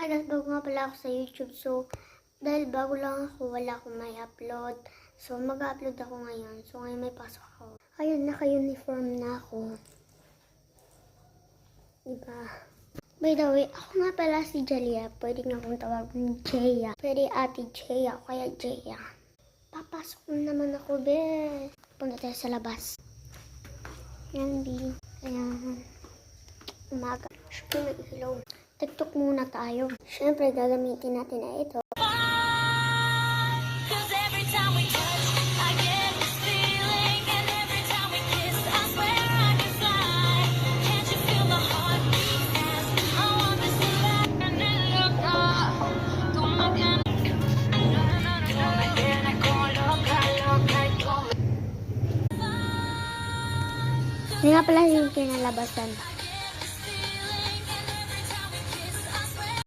Hi guys, bago nga pala ako sa YouTube. So, dahil bago lang ako, wala akong may upload. So, mag-upload ako ngayon. So, ngayon may pasok ako. Ayun, naka-uniform na ako. Diba? By the way, ako nga pala si Jalia. Pwede nga akong tawagin Jaya. Pwede ate Jaya o kaya Jaya. Papasok na naman ako, be. Punta tayo sa labas. Yan, be. Ayan. Umaga. Siyempre, may ilaw. TikTok muna tayo. Siyempre, gagamitin natin na ito. Hindi nga pala yung kinalabasan.